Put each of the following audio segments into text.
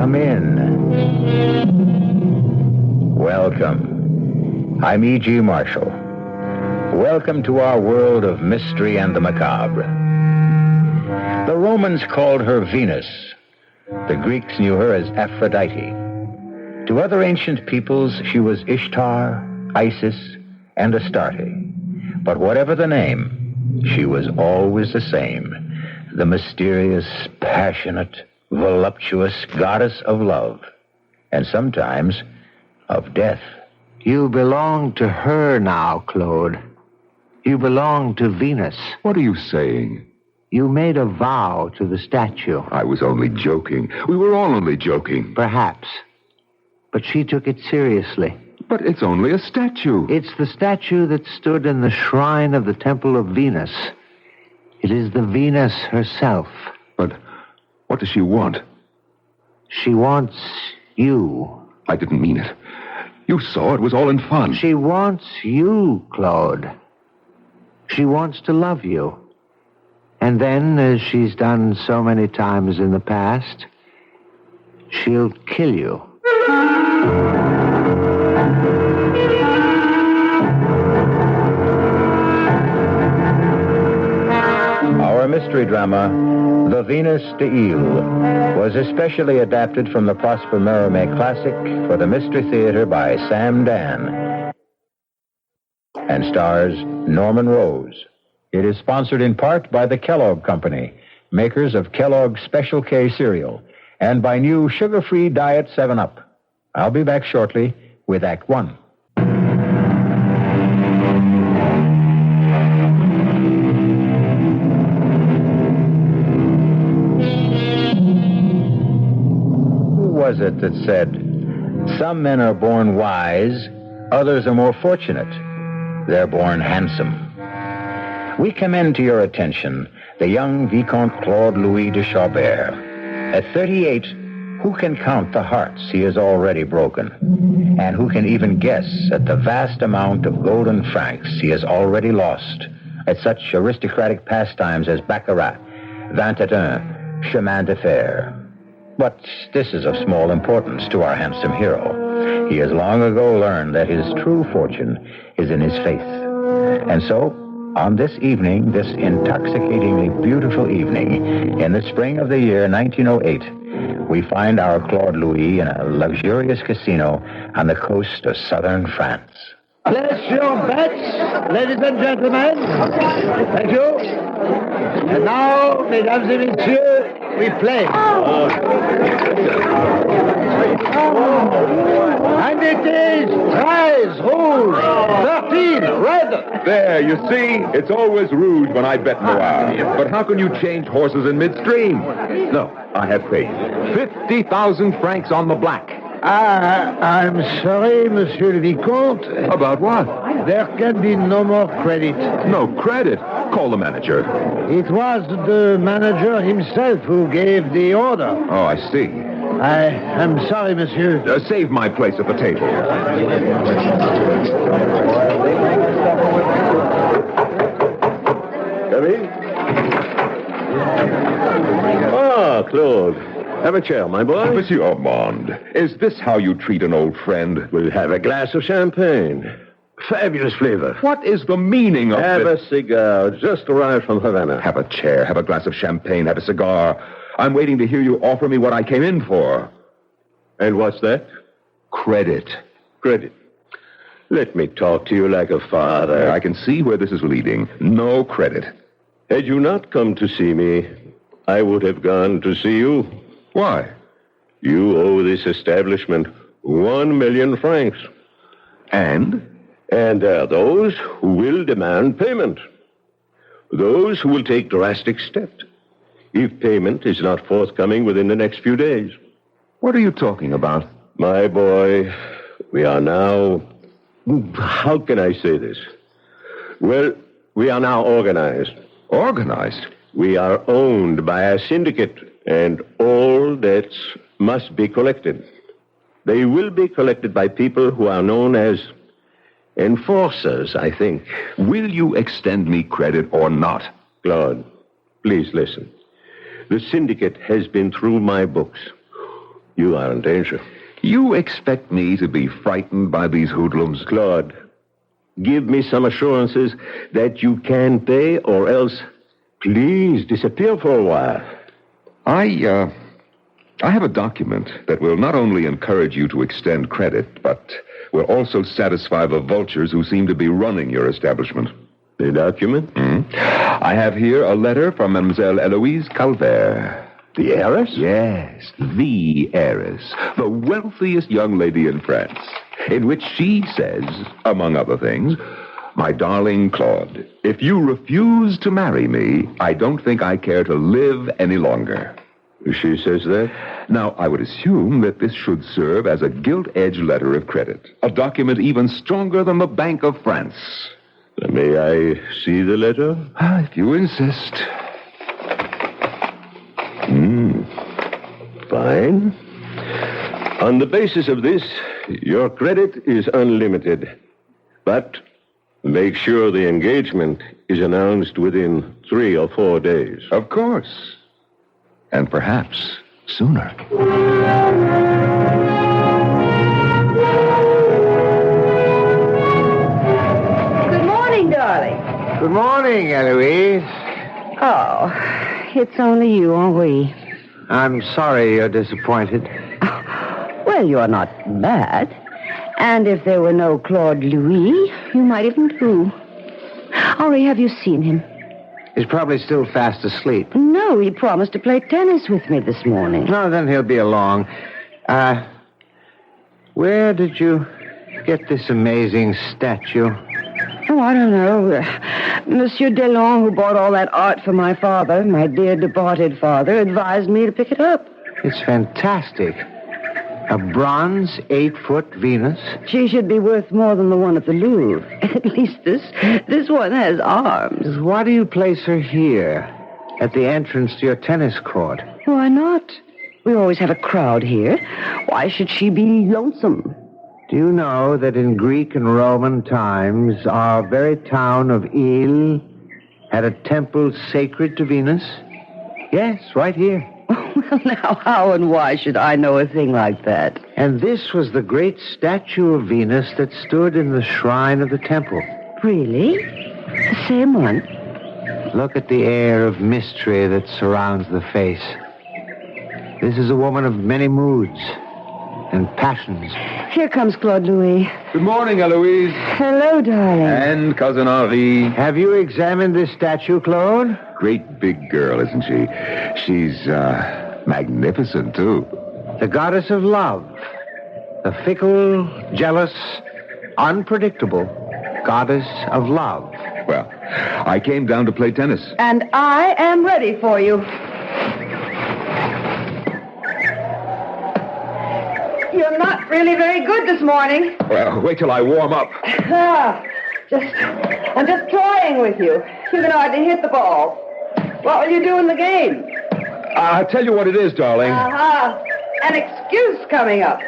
Come in. Welcome. I'm E.G. Marshall. Welcome to our world of mystery and the macabre. The Romans called her Venus. The Greeks knew her as Aphrodite. To other ancient peoples, she was Ishtar, Isis, and Astarte. But whatever the name, she was always the same. The mysterious, passionate, voluptuous goddess of love, and sometimes of death. You belong to her now, Claude. You belong to Venus. What are you saying? You made a vow to the statue. I was only joking. We were all only joking. Perhaps. But she took it seriously. But it's only a statue. It's the statue that stood in the shrine of the Temple of Venus. It is the Venus herself. But what does she want? She wants you. I didn't mean it. You saw it was all in fun. She wants you, Claude. She wants to love you. And then, as she's done so many times in the past, she'll kill you. Our mystery drama, The Venus de Ile, was especially adapted from the Prosper Mérimée classic for the Mystery Theater by Sam Dan and stars Norman Rose. It is sponsored in part by the Kellogg Company, makers of Kellogg's Special K cereal, and by new sugar-free Diet 7-Up. I'll be back shortly with Act One. Who was it that said, "Some men are born wise, others are more fortunate. They're born handsome"? We commend to your attention the young Vicomte Claude Louis de Chabert. At 38, who can count the hearts he has already broken? And who can even guess at the vast amount of golden francs he has already lost at such aristocratic pastimes as baccarat, 21, chemin de fer? But this is of small importance to our handsome hero. He has long ago learned that his true fortune is in his faith. And so, on this evening, this intoxicatingly beautiful evening, in the spring of the year 1908, we find our Claude Louis in a luxurious casino on the coast of southern France. Place your bets, ladies and gentlemen. Thank you. And now, mesdames et messieurs, we play. And it is 13 rouge, 13 red. There, you see? It's always rouge when I bet noir. But how can you change horses in midstream? No, I have faith. 50,000 francs on the black. I'm sorry, Monsieur le Vicomte. About what? There can be no more credit. No credit. Call the manager. It was the manager himself who gave the order. Oh, I see. I am sorry, monsieur. Save my place at the table. Come in. Ah, Claude. Have a chair, my boy. Monsieur Armand, is this how you treat an old friend? We'll have a glass of champagne. Fabulous flavor. What is the meaning of Have this? a cigar. Just arrived from Havana. Have a chair, have a glass of champagne, have a cigar. I'm waiting to hear you offer me what I came in for. And what's that? Credit. Credit. Let me talk to you like a father. I can see where this is leading. No credit. Had you not come to see me, I would have gone to see you. Why? You owe this establishment 1 million francs. And? And there are those who will demand payment. Those who will take drastic steps if payment is not forthcoming within the next few days. What are you talking about? My boy, we are now... How can I say this? Well, we are now organized. Organized? We are owned by a syndicate, and all debts must be collected. They will be collected by people who are known as enforcers, I think. Will you extend me credit or not? Claude, please listen. The syndicate has been through my books. You are in danger. You expect me to be frightened by these hoodlums? Claude, give me some assurances that you can pay, or else please disappear for a while. I have a document that will not only encourage you to extend credit, but will also satisfy the vultures who seem to be running your establishment. The document? I have here a letter from Mademoiselle Eloise Calvert. The heiress? Yes, the heiress, the wealthiest young lady in France, in which she says, among other things, "My darling Claude, if you refuse to marry me, I don't think I care to live any longer." She says that? Now, I would assume that this should serve as a gilt-edged letter of credit, a document even stronger than the Bank of France. May I see the letter? If you insist. Fine. On the basis of this, your credit is unlimited. But make sure the engagement is announced within 3 or 4 days. Of course. And perhaps sooner. Good morning, darling. Good morning, Eloise. Oh, it's only you, Henri. I'm sorry you're disappointed. Well, you're not bad. And if there were no Claude Louis, you might even do. Henri, have you seen him? He's probably still fast asleep. No, he promised to play tennis with me this morning. No, then he'll be along. Where did you get this amazing statue? Oh, I don't know. Monsieur Delon, who bought all that art for my father, my dear departed father, advised me to pick it up. It's fantastic. A bronze 8-foot Venus. She should be worth more than the one at the Louvre. At least this one has arms. Why do you place her here, at the entrance to your tennis court? Why not? We always have a crowd here. Why should she be lonesome? Do you know that in Greek and Roman times, our very town of Ile had a temple sacred to Venus? Yes, right here. Well, now, how and why should I know a thing like that? And this was the great statue of Venus that stood in the shrine of the temple. Really? The same one? Look at the air of mystery that surrounds the face. This is a woman of many moods and passions. Here comes Claude Louis. Good morning, Eloise. Hello, darling. And Cousin Henri. Have you examined this statue, Claude? Great big girl, isn't she? She's, magnificent, too. The goddess of love. The fickle, jealous, unpredictable goddess of love. Well, I came down to play tennis. And I am ready for you. You're not really very good this morning. Well, wait till I warm up. I'm just toying with you. You can hardly hit the ball. What will you do in the game? I'll tell you what it is, darling. An excuse coming up.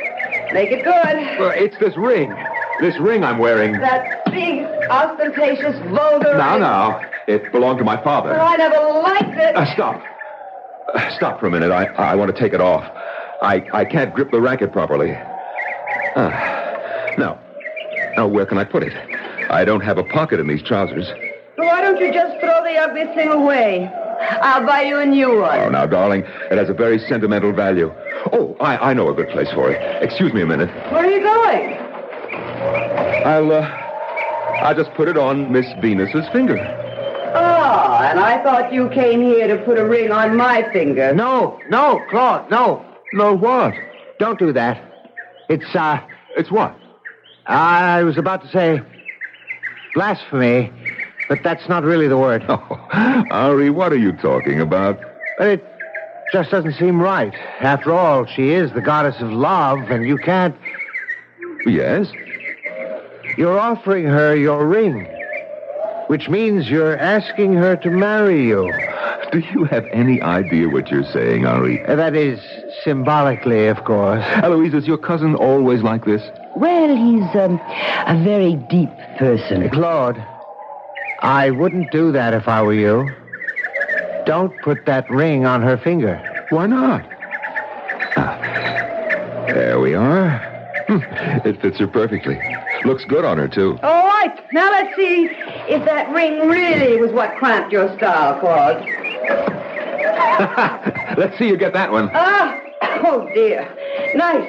Make it good. Well, it's this ring. This ring I'm wearing. That big, ostentatious, vulgar ring. Now. It belonged to my father. Well, I never liked it. Stop. Stop for a minute. I want to take it off. I can't grip the racket properly. Now, where can I put it? I don't have a pocket in these trousers. Why don't you just throw the ugly thing away? I'll buy you a new one. Oh, now, darling, it has a very sentimental value. Oh, I know a good place for it. Excuse me a minute. Where are you going? I'll just put it on Miss Venus's finger. And I thought you came here to put a ring on my finger. No, Claude, no. No, what? Don't do that. It's what? I was about to say blasphemy, but that's not really the word. Oh, Ari, what are you talking about? It just doesn't seem right. After all, she is the goddess of love, and you can't... Yes? You're offering her your ring, which means you're asking her to marry you. Do you have any idea what you're saying, Ari? That is, symbolically, of course. Eloise, is your cousin always like this? Well, he's a very deep person. Claude, I wouldn't do that if I were you. Don't put that ring on her finger. Why not? There we are. It fits her perfectly. Looks good on her, too. All right. Now let's see if that ring really was what cramped your style, Claude. Let's see you get that one. Oh, dear. Nice.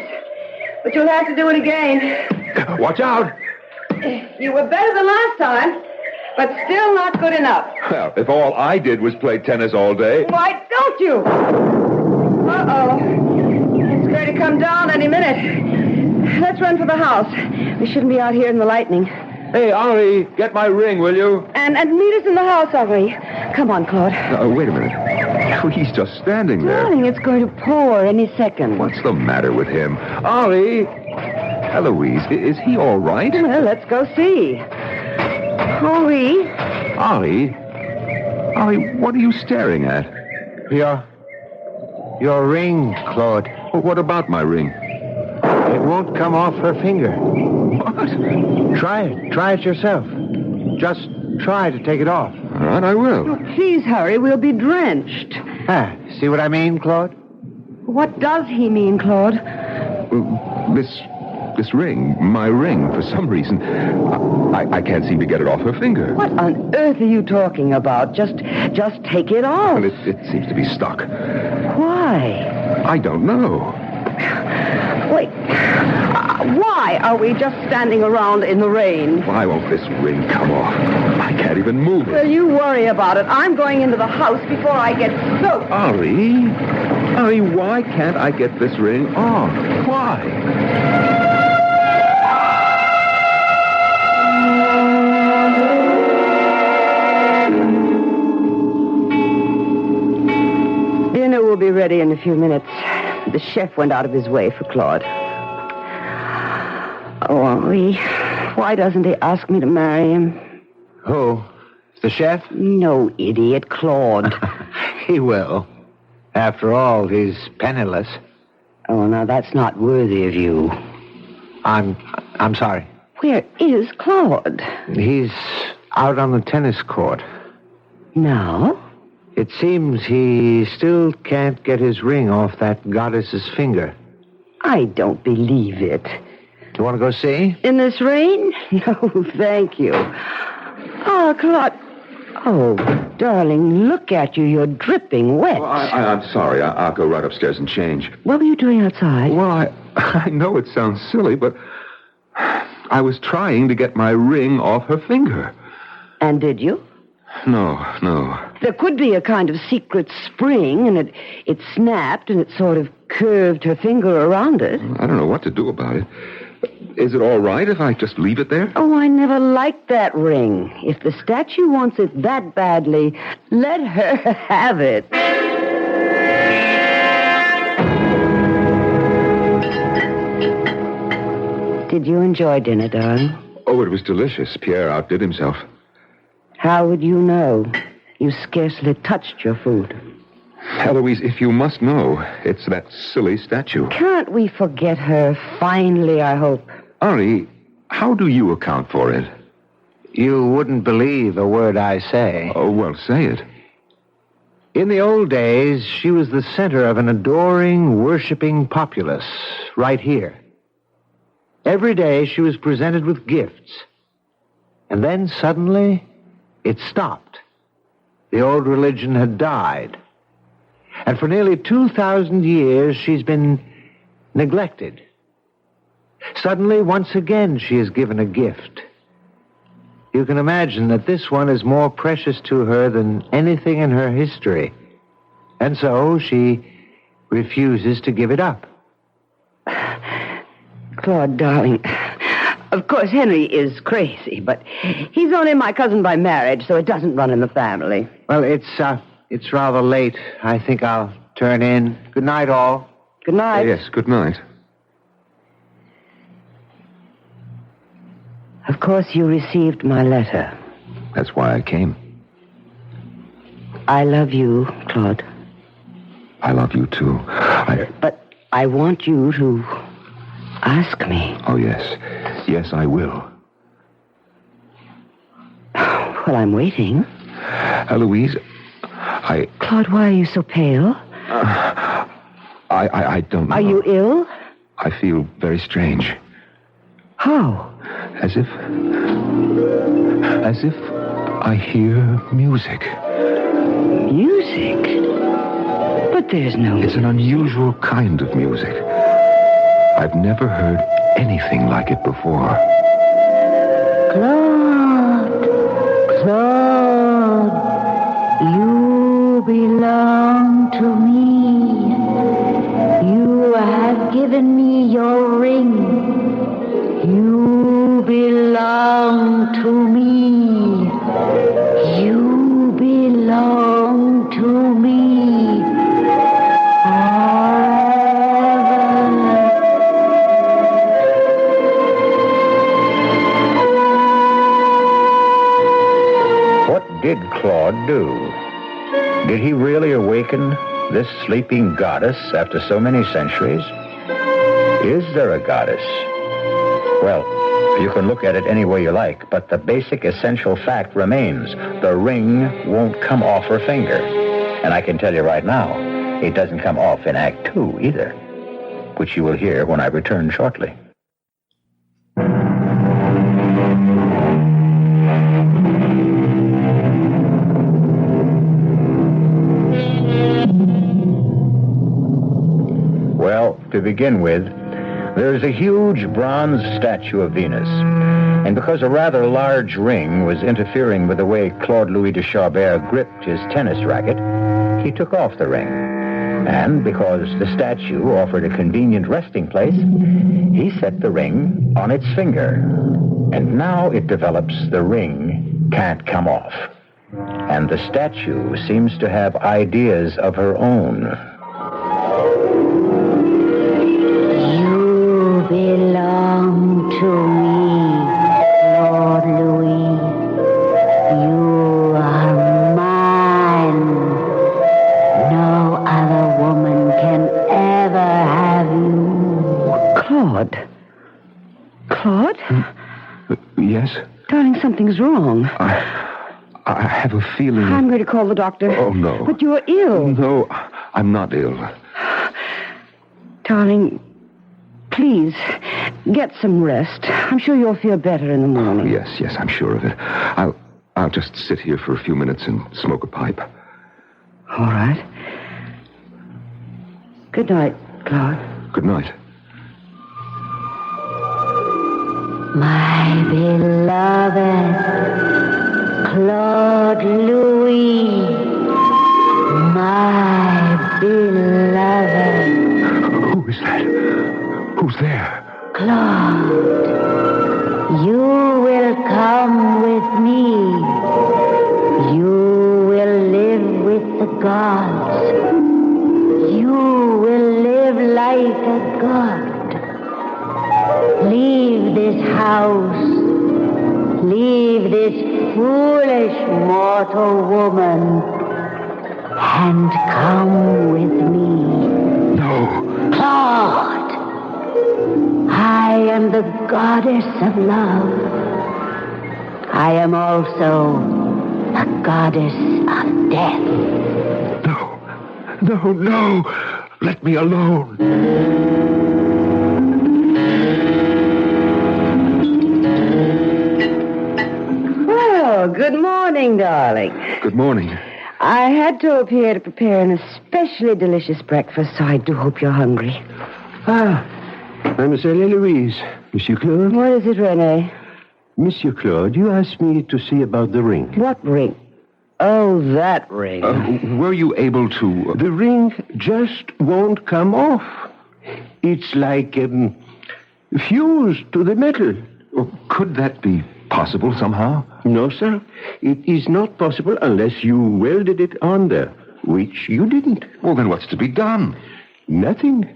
But you'll have to do it again. Watch out. You were better than last time, but still not good enough. Well, if all I did was play tennis all day... Why don't you? Uh-oh. It's going to come down any minute. Let's run for the house. We shouldn't be out here in the lightning. Hey, Henri, get my ring, will you? And meet us in the house, Henri. Come on, Claude. Wait a minute. He's just standing there. Darling, it's going to pour any second. What's the matter with him? Henri! Eloise, is he all right? Well, let's go see. Henri. Henri? Henri, what are you staring at? Your ring, Claude. Well, what about my ring? It won't come off her finger. What? Try it. Try it yourself. Just try to take it off. All right, I will. Oh, please hurry. We'll be drenched. See what I mean, Claude? What does he mean, Claude? This ring, my ring, for some reason, I can't seem to get it off her finger. What on earth are you talking about? Just take it off. Well, it seems to be stuck. Why? I don't know. Wait. Why are we just standing around in the rain? Why won't this ring come off? I can't even move it. Well, you worry about it. I'm going into the house before I get soaked. Henri, why can't I get this ring off? Why? Dinner will be ready in a few minutes. The chef went out of his way for Claude. Oh, Henri, why doesn't he ask me to marry him? Who? The chef? No, idiot, Claude. He will. After all, he's penniless. Oh, now that's not worthy of you. I'm sorry. Where is Claude? He's out on the tennis court. Now? It seems he still can't get his ring off that goddess's finger. I don't believe it. Do you want to go see? In this rain? No, thank you. Oh, Claude. Oh, darling, look at you. You're dripping wet. Well, I'm sorry. I'll go right upstairs and change. What were you doing outside? Well, I know it sounds silly, but I was trying to get my ring off her finger. And did you? No. There could be a kind of secret spring, and it snapped, and it sort of curved her finger around it. I don't know what to do about it. Is it all right if I just leave it there? Oh, I never liked that ring. If the statue wants it that badly, let her have it. Did you enjoy dinner, darling? Oh, it was delicious. Pierre outdid himself. How would you know? You scarcely touched your food. Eloise, if you must know, it's that silly statue. Can't we forget her finally, I hope? Henri, how do you account for it? You wouldn't believe a word I say. Oh, well, say it. In the old days, she was the center of an adoring, worshiping populace right here. Every day she was presented with gifts. And then suddenly, it stopped. The old religion had died. And for nearly 2,000 years, she's been neglected. Suddenly, once again, she is given a gift. You can imagine that this one is more precious to her than anything in her history. And so she refuses to give it up. Claude, darling, of course, Henry is crazy, but he's only my cousin by marriage, so it doesn't run in the family. Well, it's rather late. I think I'll turn in. Good night, all. Good night. Yes, good night. Of course, you received my letter. That's why I came. I love you, Claude. I love you, too. But I want you to ask me. Oh, yes. Yes, I will. Well, I'm waiting. Eloise, Claude, why are you so pale? I don't know. Are you ill? I feel very strange. How? As if I hear music. Music? But there's no... It's an unusual kind of music. I've never heard anything like it before. Claude, you belong to me. You have given me your ring. You belong to me. You belong to me. What did Claude do? Did he really awaken this sleeping goddess after so many centuries? Is there a goddess? Well, you can look at it any way you like, but the basic essential fact remains. The ring won't come off her finger. And I can tell you right now, it doesn't come off in Act 2 either, which you will hear when I return shortly. Well, to begin with, there's a huge bronze statue of Venus. And because a rather large ring was interfering with the way Claude Louis de Charbert gripped his tennis racket, he took off the ring. And because the statue offered a convenient resting place, he set the ring on its finger. And now it develops the ring can't come off. And the statue seems to have ideas of her own. You belong to me, Lord Louis. You are mine. No other woman can ever have you. Claude? Yes? Darling, something's wrong. I have a feeling... I'm going to call the doctor. Oh, no. But you're ill. No, I'm not ill. Darling, please, get some rest. I'm sure you'll feel better in the morning. Yes, I'm sure of it. I'll just sit here for a few minutes and smoke a pipe. All right. Good night, Claude. Good night. My beloved Claude Louis. My beloved. Who is that? Who's there? Claude, you will come with me. You will live with the gods. You will live like a god. Leave this house. Leave this foolish mortal woman and come with me. No. Claude, I am the goddess of love. I am also the goddess of death. No. Let me alone. Well, good morning, darling. Good morning. I had to appear to prepare an especially delicious breakfast, so I do hope you're hungry. Mademoiselle Eloise. Monsieur Claude? What is it, René? Monsieur Claude, you asked me to see about the ring. What ring? Oh, that ring. Were you able to... The ring just won't come off. It's like fused to the metal. Could that be possible somehow? No, sir. It is not possible unless you welded it on there, which you didn't. Well, then what's to be done? Nothing.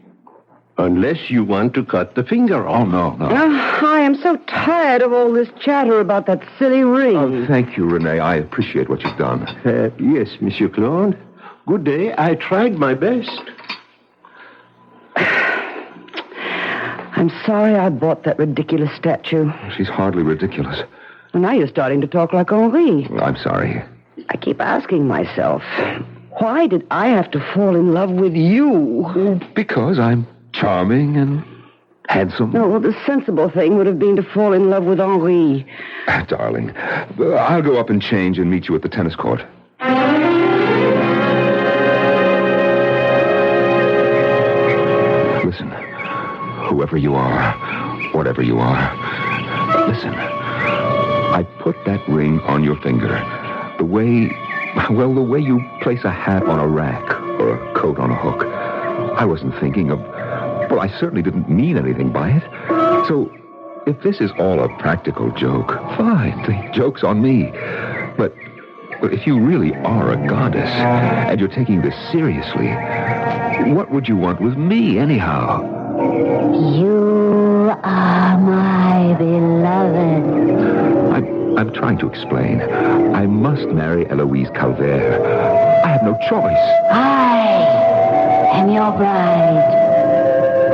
Unless you want to cut the finger off. Oh, no. I am so tired of all this chatter about that silly ring. Oh, thank you, Renee. I appreciate what you've done. Yes, Monsieur Claude. Good day. I tried my best. I'm sorry I bought that ridiculous statue. She's hardly ridiculous. Now you're starting to talk like Henri. I'm sorry. I keep asking myself, why did I have to fall in love with you? Because I'm charming and Handsome? No, the sensible thing would have been to fall in love with Henri. Darling, I'll go up and change and meet you at the tennis court. Listen, whoever you are, whatever you are, listen. I put that ring on your finger the way you place a hat on a rack or a coat on a hook. I wasn't thinking of... Well, I certainly didn't mean anything by it. So, if this is all a practical joke, fine, the joke's on me. But if you really are a goddess, and you're taking this seriously, what would you want with me, anyhow? You are my beloved. I'm trying to explain. I must marry Eloise Calvert. I have no choice. I am your bride.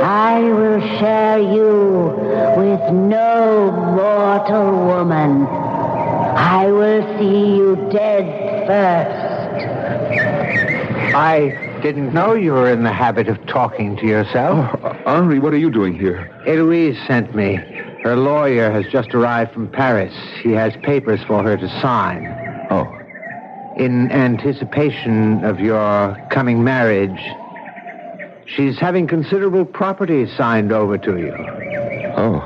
I will share you with no mortal woman. I will see you dead first. I didn't know you were in the habit of talking to yourself. Oh, Henri, what are you doing here? Eloise sent me. Her lawyer has just arrived from Paris. He has papers for her to sign. Oh. In anticipation of your coming marriage, she's having considerable property signed over to you. Oh.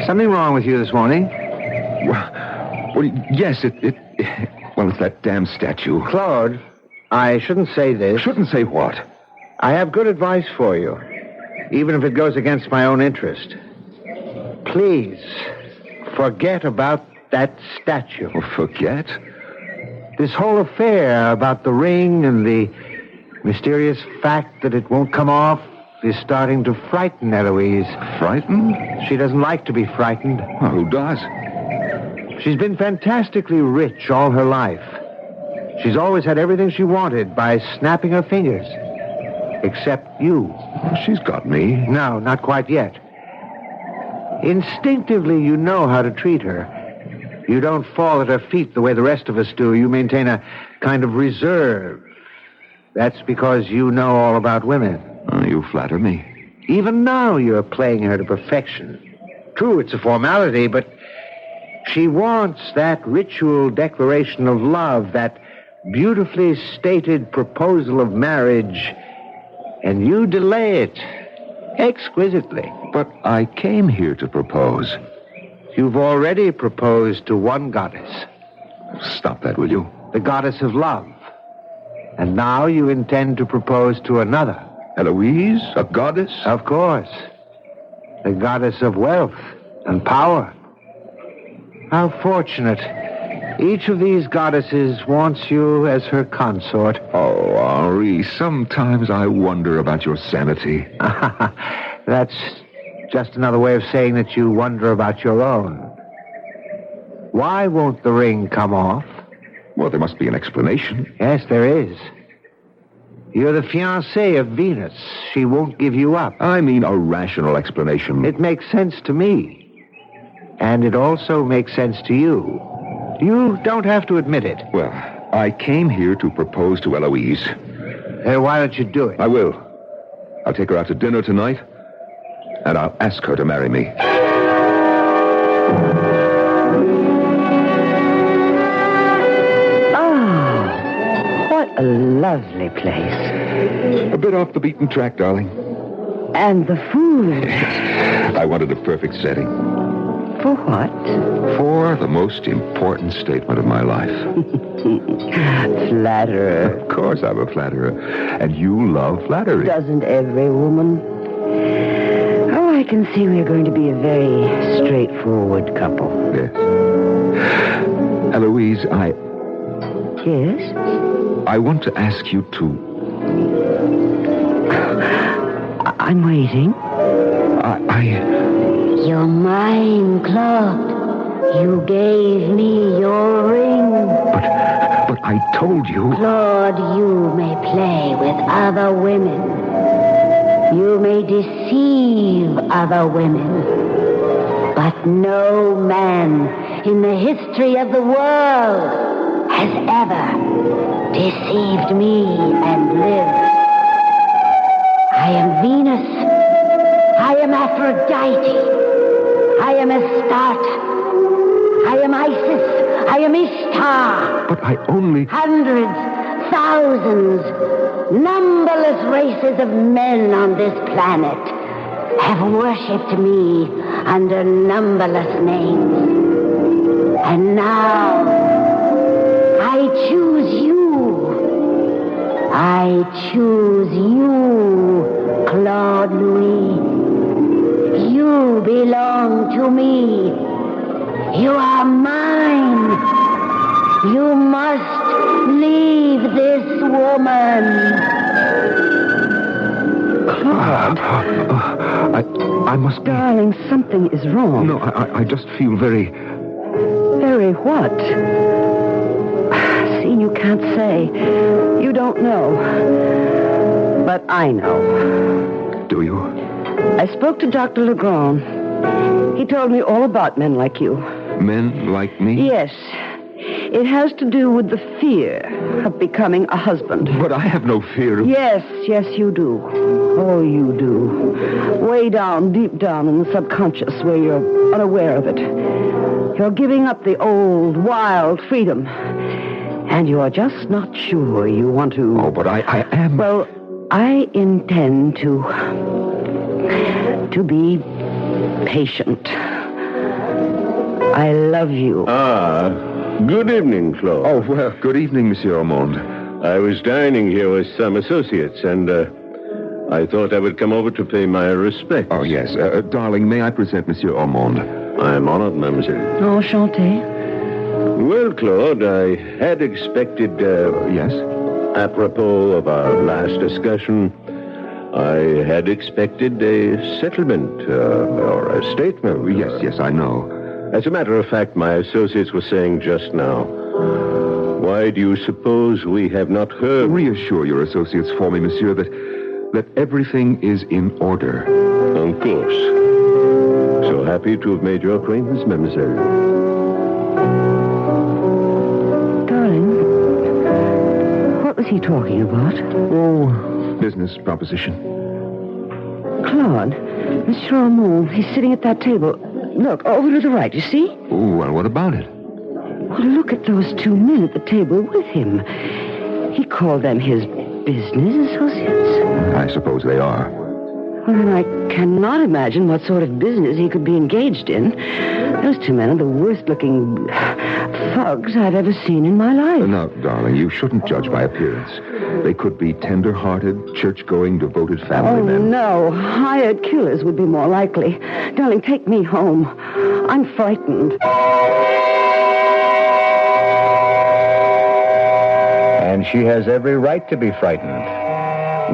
Something wrong with you this morning? Well, yes, well, it's that damn statue. Claude, I shouldn't say this. Shouldn't say what? I have good advice for you, even if it goes against my own interest. Please, forget about that statue. Well, forget? This whole affair about the ring and the mysterious fact that it won't come off is starting to frighten Eloise. Frightened? She doesn't like to be frightened. Well, who does? She's been fantastically rich all her life. She's always had everything she wanted by snapping her fingers. Except you. Well, she's got me. No, not quite yet. Instinctively, you know how to treat her. You don't fall at her feet the way the rest of us do. You maintain a kind of reserve. That's because you know all about women. You flatter me. Even now, you're playing her to perfection. True, it's a formality, but she wants that ritual declaration of love, that beautifully stated proposal of marriage, and you delay it exquisitely. But I came here to propose. You've already proposed to one goddess. Stop that, will you? The goddess of love. And now you intend to propose to another. Eloise? A goddess? Of course. The goddess of wealth and power. How fortunate. Each of these goddesses wants you as her consort. Oh, Henri, sometimes I wonder about your sanity. That's just another way of saying that you wonder about your own. Why won't the ring come off? Well, there must be an explanation. Yes, there is. You're the fiancé of Venus. She won't give you up. I mean a rational explanation. It makes sense to me. And it also makes sense to you. You don't have to admit it. Well, I came here to propose to Eloise. Why don't you do it? I will. I'll take her out to dinner tonight, and I'll ask her to marry me. A lovely place. A bit off the beaten track, darling. And the food. I wanted a perfect setting. For what? For the most important statement of my life. Flatterer. Of course I'm a flatterer. And you love flattery. Doesn't every woman? Oh, I can see we're going to be a very straightforward couple. Yes. Eloise, Yes? I want to ask you to... I'm waiting. You're mine, Claude. You gave me your ring. But I told you... Claude, you may play with other women. You may deceive other women. But no man in the history of the world has ever deceived me and lived. I am Venus. I Aphrodite. I am Astarte. I am Isis. I am Ishtar. But I only... Hundreds, thousands, numberless races of men on this planet have worshipped me under numberless names. And now, I choose you. I choose you, Claude Louis. You belong to me. You are mine. You must leave this woman. Claude. I must be... Darling, something is wrong. No, I just feel very... Very what? See, you can't say. You don't know. But I know. Do you? I spoke to Dr. Legrand. He told me all about men like you. Men like me? Yes. It has to do with the fear of becoming a husband. But I have no fear of... Yes, you do. Oh, you do. Way down, deep down in the subconscious where you're unaware of it. You're giving up the old, wild freedom. And you're just not sure you want to... Oh, but I am... Well, I intend to be patient. I love you. Good evening, Claude. Oh, well, good evening, Monsieur Armand. I was dining here with some associates, and I thought I would come over to pay my respects. Oh, yes. Darling, may I present Monsieur Armand? I am honored, mademoiselle. Enchanté. Well, Claude, I had expected... Yes? Apropos of our last discussion, I had expected a settlement or a statement. Yes, I know. As a matter of fact, my associates were saying just now, why do you suppose we have not heard... Reassure your associates for me, monsieur, that everything is in order. Of course. So happy to have made your acquaintance, mademoiselle. Darling, what was he talking about? Oh, business proposition. Claude, Monsieur Armand, he's sitting at that table. Look, over to the right, you see? Oh, well, what about it? Well, look at those two men at the table with him. He called them his business associates. I suppose they are. Well, then I cannot imagine what sort of business he could be engaged in. Those two men are the worst-looking thugs I've ever seen in my life. Now, darling, you shouldn't judge by appearance. They could be tender-hearted, church-going, devoted family men. No, hired killers would be more likely. Darling, take me home. I'm frightened. And she has every right to be frightened.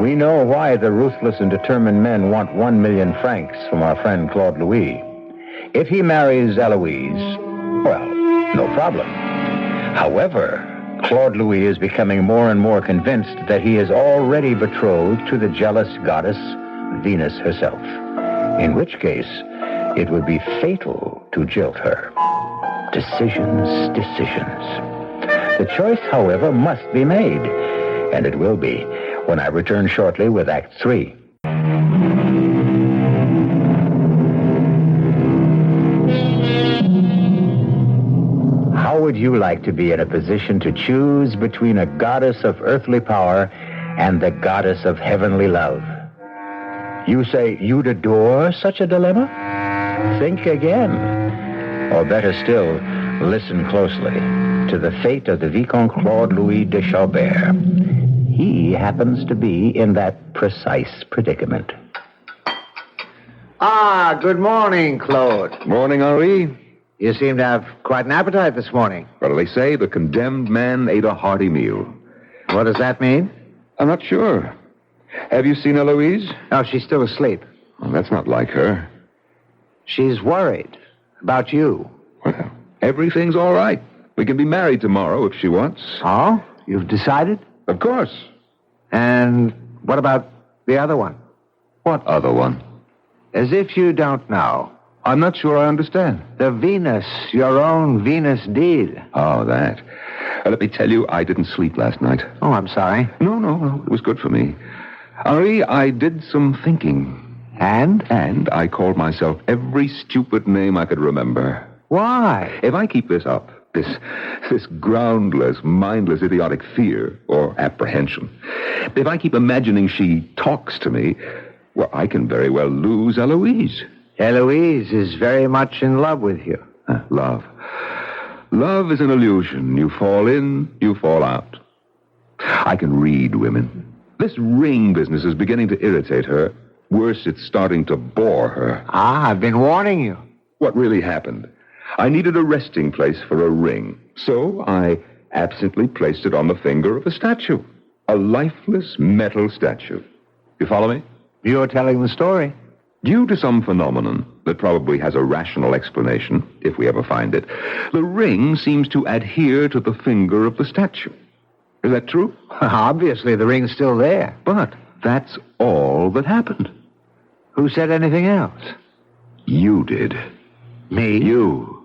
We know why the ruthless and determined men want 1 million francs from our friend Claude Louis. If he marries Eloise, well, no problem. However, Claude Louis is becoming more and more convinced that he is already betrothed to the jealous goddess Venus herself, in which case it would be fatal to jilt her. Decisions. The choice, however, must be made, and it will be when I return shortly with Act 3. How would you like to be in a position to choose between a goddess of earthly power and the goddess of heavenly love? You say you'd adore such a dilemma? Think again. Or better still, listen closely to the fate of the Vicomte Claude Louis de Chalbert. He happens to be in that precise predicament. Good morning, Claude. Morning, Henri. You seem to have quite an appetite this morning. Well, they say the condemned man ate a hearty meal. What does that mean? I'm not sure. Have you seen Eloise? Oh, she's still asleep. Well, that's not like her. She's worried about you. Well, everything's all right. We can be married tomorrow if she wants. Oh? You've decided? Of course. And what about the other one? What other one? As if you don't know. I'm not sure I understand. The Venus, your own Venus deal. Oh, that. Let me tell you, I didn't sleep last night. Oh, I'm sorry. No. It was good for me. Henri, I did some thinking. And? And I called myself every stupid name I could remember. Why? If I keep this up, this groundless, mindless, idiotic fear or apprehension, if I keep imagining she talks to me, well, I can very well lose Eloise. Eloise is very much in love with you. Love. Love is an illusion. You fall in, you fall out. I can read women. This ring business is beginning to irritate her. Worse, it's starting to bore her. I've been warning you. What really happened? I needed a resting place for a ring, so I absently placed it on the finger of a statue. A lifeless metal statue. You follow me? You're telling the story. Due to some phenomenon that probably has a rational explanation, if we ever find it, the ring seems to adhere to the finger of the statue. Is that true? Obviously, the ring's still there. But that's all that happened. Who said anything else? You did. Me? You.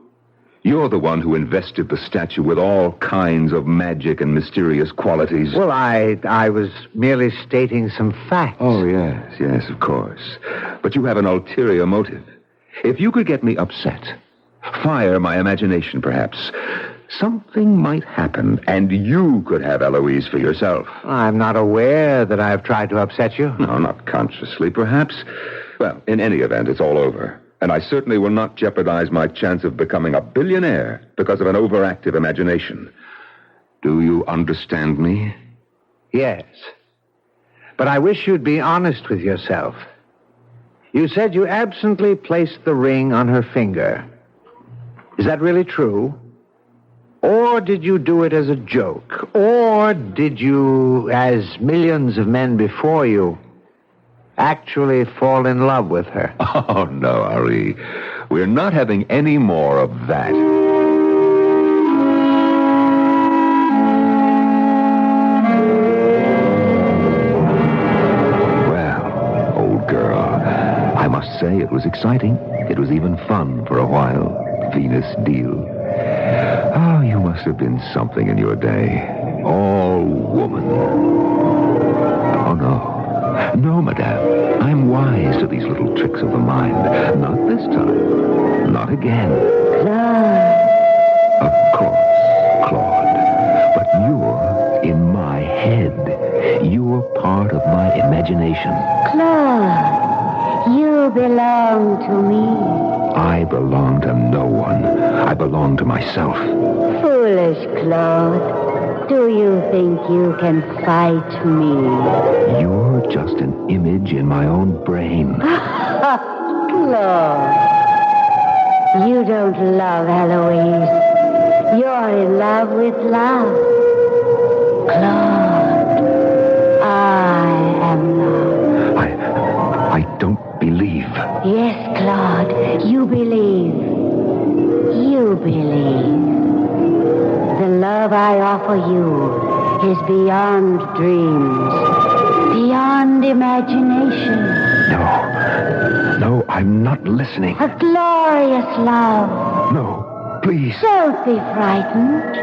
You're the one who invested the statue with all kinds of magic and mysterious qualities. Well, I was merely stating some facts. Oh, yes, of course. But you have an ulterior motive. If you could get me upset, fire my imagination, perhaps, something might happen, and you could have Eloise for yourself. I'm not aware that I've tried to upset you. No, not consciously, perhaps. Well, in any event, it's all over. And I certainly will not jeopardize my chance of becoming a billionaire because of an overactive imagination. Do you understand me? Yes. But I wish you'd be honest with yourself. You said you absently placed the ring on her finger. Is that really true? Or did you do it as a joke? Or did you, as millions of men before you, actually fall in love with her? Oh, no, Ari. We're not having any more of that. Well, old girl, I must say it was exciting. It was even fun for a while. Venus deal. Oh, you must have been something in your day. All woman. Oh, no. No, madame. I'm wise to these little tricks of the mind. Not this time. Not again. Claude. Of course, Claude. But you're in my head. You're part of my imagination. Claude, you belong to me. I belong to no one. I belong to myself. Foolish Claude. Do you think you can fight me? You're just an image in my own brain. Claude, you don't love Eloise. You're in love with love. Claude, I am love. I don't believe. Yes, Claude, you believe. You believe. The love I offer you is beyond dreams, beyond imagination. No, I'm not listening. A glorious love. No, please. Don't be frightened.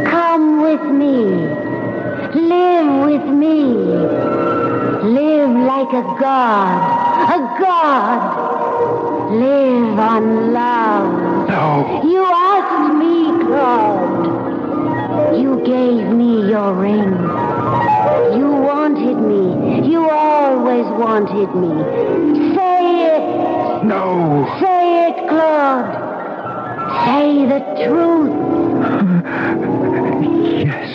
Come with me. Live with me. Live like a god. A god. Live on love. No. You asked me, Claude. You gave me your ring. You wanted me. You always wanted me. Say it. No. Say it, Claude. Say the truth. Yes.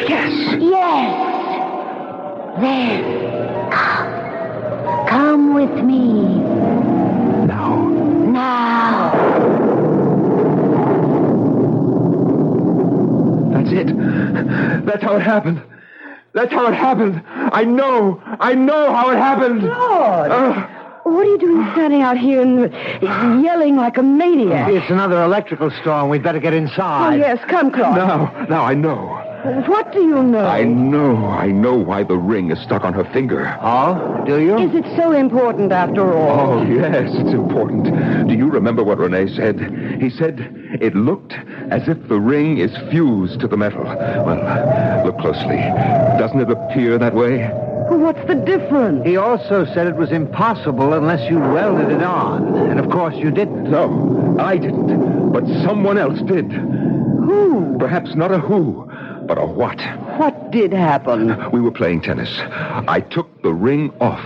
Yes. Yes. Then, come. Come with me. Now. Now. That's it. That's how it happened. That's how it happened. I know how it happened. Claude! What are you doing standing out here and yelling like a maniac? It's another electrical storm. We'd better get Oh, inside. yes, come, Claude. Now I know. What do you know? I know why the ring is stuck on her finger. Oh, do you? Is it so important after all? Oh, yes, it's important. Do you remember what Rene said? He said it looked as if the ring is fused to the metal. Well, look closely. Doesn't it appear that way? Well, what's the difference? He also said it was impossible unless you welded it on. And of course you didn't. No, I didn't. But someone else did. Who? Perhaps not a who, but a what. What did happen? We were playing tennis. I took the ring off,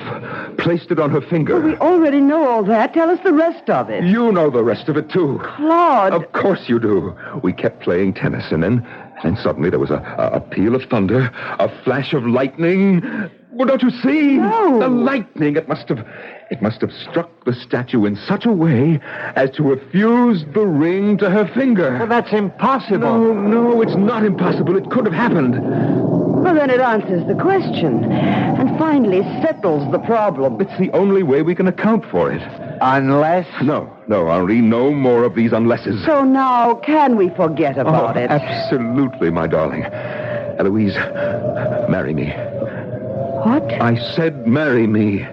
placed it on her finger. We already know all that. Tell us the rest of it. You know the rest of it, too. Claude. Of course you do. We kept playing tennis, and then suddenly there was a peal of thunder, a flash of lightning. Well, don't you see? No. The lightning, it must have struck the statue in such a way as to have fused the ring to her finger. Well, that's impossible. No, it's not impossible. It could have happened. Well, then it answers the question. And finally settles the problem. It's the only way we can account for it. Unless... No, Henri, no more of these unlesses. So now, can we forget about it? Absolutely, my darling. Eloise, marry me. What? I said marry me.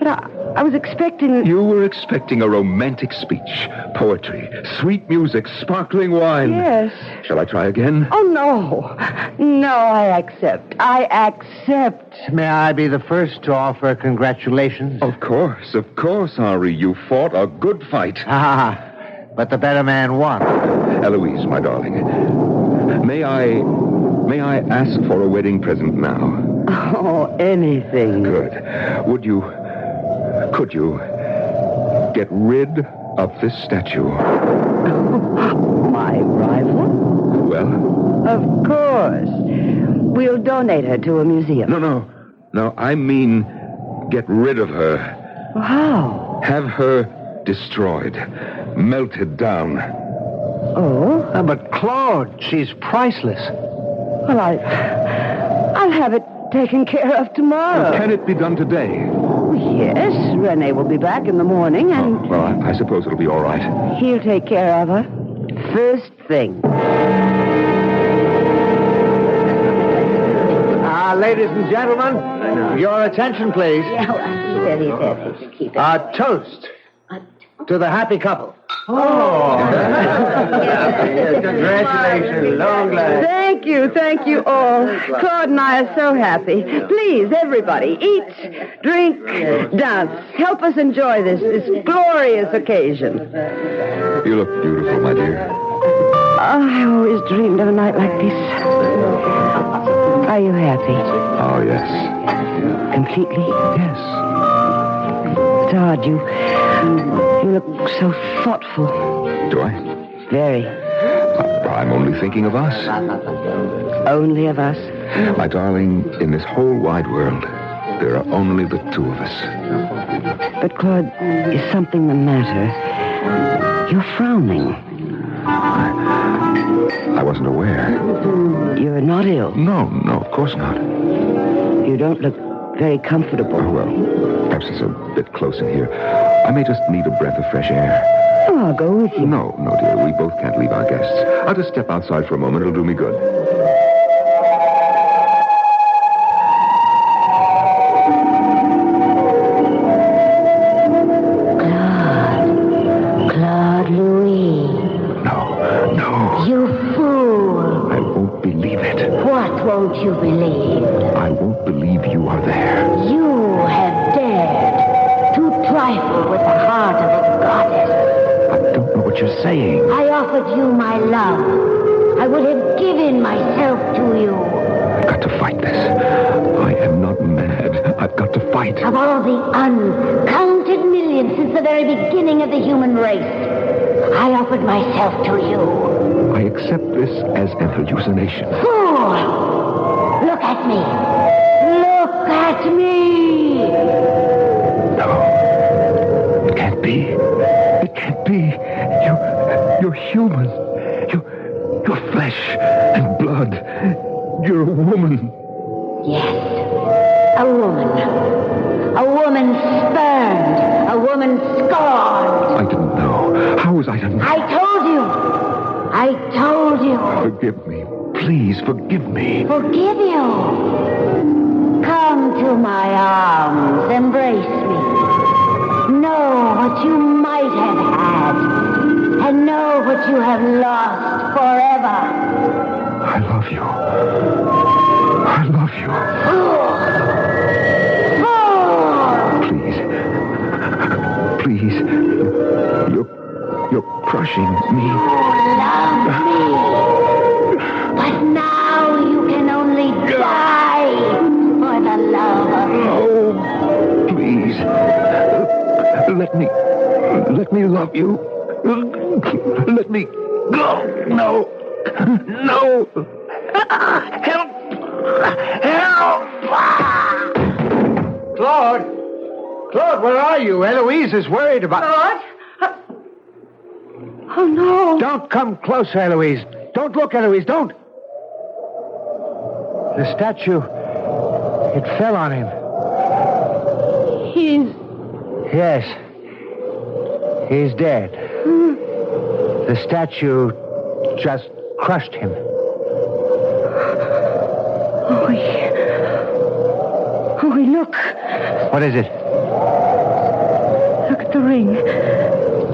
But I was expecting... You were expecting a romantic speech, poetry, sweet music, sparkling wine. Yes. Shall I try again? Oh, no. No, I accept. I accept. May I be the first to offer congratulations? Of course, Henri. You fought a good fight. But the better man won. Eloise, my darling, may I ask for a wedding present now? Oh, anything. Good. Could you get rid of this statue? My rival? Well? Of course. We'll donate her to a museum. No, I mean get rid of her. How? Have her destroyed, melted down. Oh? But Claude, she's priceless. Well, I'll have it taken care of tomorrow. Can it be done today? Yes, Renee will be back in the morning, and Well, I suppose it'll be all right. he'll take care of her. First thing. Ladies and gentlemen, your attention, please. He said he should keep it. A toast to the happy couple. Oh. Congratulations. Long life. Thank you all. Claude and I are so happy. Please, everybody, eat, drink, dance. Help us enjoy this glorious occasion. You look beautiful, my dear. I always dreamed of a night like this. Are you happy? Oh, yes. Completely? Yes. It's odd. You look so thoughtful. Do I? Very. I'm only thinking of us. Only of us. My darling, in this whole wide world, there are only the two of us. But, Claude, is something the matter? You're frowning. I wasn't aware. You're not ill. No, of course not. You don't look very comfortable. Oh, well, perhaps it's a bit close in here. I may just need a breath of fresh air. Oh, I'll go with you. No, dear, we both can't leave our guests. I'll just step outside for a moment. It'll do me good. Claude Louis. No. You fool. I won't believe it. What won't you believe? I won't believe you are there. You have dared to trifle with the heart of a goddess. I don't know what you're saying. I offered you my love. I would have given myself to you. I've got to fight this. I am not mad. I've got to fight. Of all the uncounted millions since the very beginning of the human race, I offered myself to you. I accept this as an hallucination. Fool! Look at me. Look at me. No. It can't be. It can't be. You're human. You're flesh and blood. You're a woman. Yes, a woman. A woman spurned. A woman scorned. I didn't know. How was I to know? I told you. I told you. Forgive me. Please forgive me. Forgive you. Come to my arms. Embrace me. Know what you might have had. And know what you have lost forever. I love you. I love you. Fool! crushing me. Love me. But now you can only die for the love of me. Oh, please. Let me love you. Let me go. No. No. Help. Help. Claude! Claude, where are you? Eloise is worried about... Claude? Oh, no. Don't come closer, Eloise. Don't look, Eloise, don't. The statue, it fell on him. He's... Yes. He's dead. The statue just crushed him. Oh, look. What is it? Look at the ring.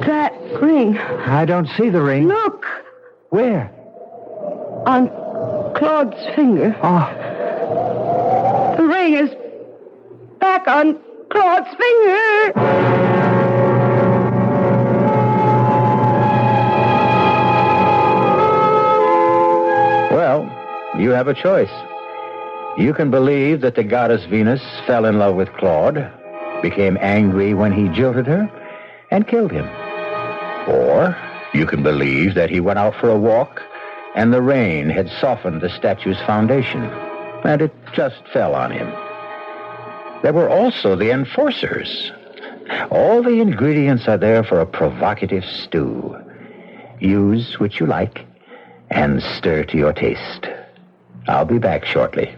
That ring. I don't see the ring. Look. Where? On Claude's finger. Oh. The ring is back on Claude's finger. Well, you have a choice. You can believe that the goddess Venus fell in love with Claude, became angry when he jilted her, and killed him. Or you can believe that he went out for a walk, and the rain had softened the statue's foundation, and it just fell on him. There were also the enforcers. All the ingredients are there for a provocative stew. Use which you like, and stir to your taste. I'll be back shortly.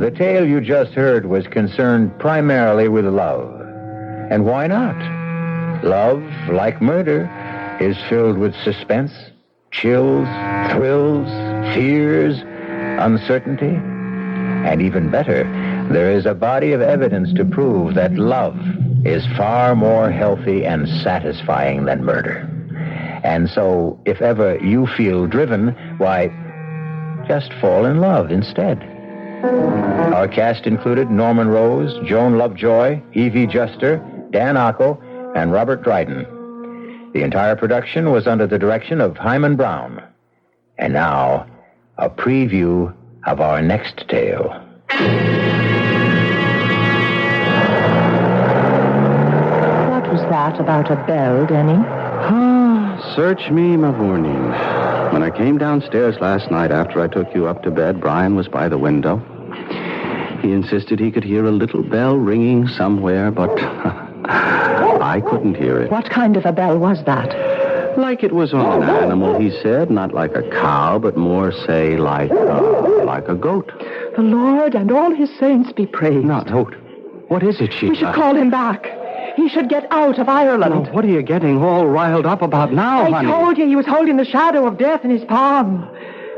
The tale you just heard was concerned primarily with love. And why not? Love, like murder, is filled with suspense, chills, thrills, fears, uncertainty. And even better, there is a body of evidence to prove that love is far more healthy and satisfying than murder. And so, if ever you feel driven, why, just fall in love instead. Our cast included Norman Rose, Joan Lovejoy, Evie Juster, Dan Ocko, and Robert Dryden. The entire production was under the direction of Hyman Brown. And now, a preview of our next tale. What was that about a bell, Denny? Search me, Mavourneen. When I came downstairs last night after I took you up to bed, Brian was by the window. He insisted he could hear a little bell ringing somewhere, but I couldn't hear it. What kind of a bell was that? Like it was on an animal, he said. Not like a cow, but more, say, like a goat. The Lord and all his saints be praised. No, goat. What is it, Sheila? We should call him back. He should get out of Ireland. Now, what are you getting all riled up about now, honey? I told you he was holding the shadow of death in his palm.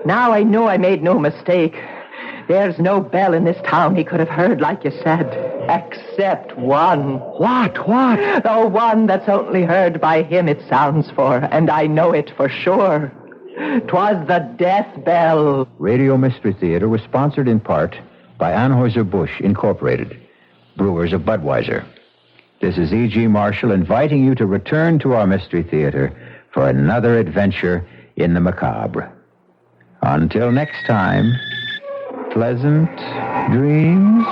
Now I know I made no mistake. There's no bell in this town he could have heard, like you said, except one. What? The one that's only heard by him it sounds for, and I know it for sure. 'Twas the death bell. Radio Mystery Theater was sponsored in part by Anheuser-Busch Incorporated, brewers of Budweiser. This is E.G. Marshall inviting you to return to our Mystery Theater for another adventure in the macabre. Until next time, pleasant dreams.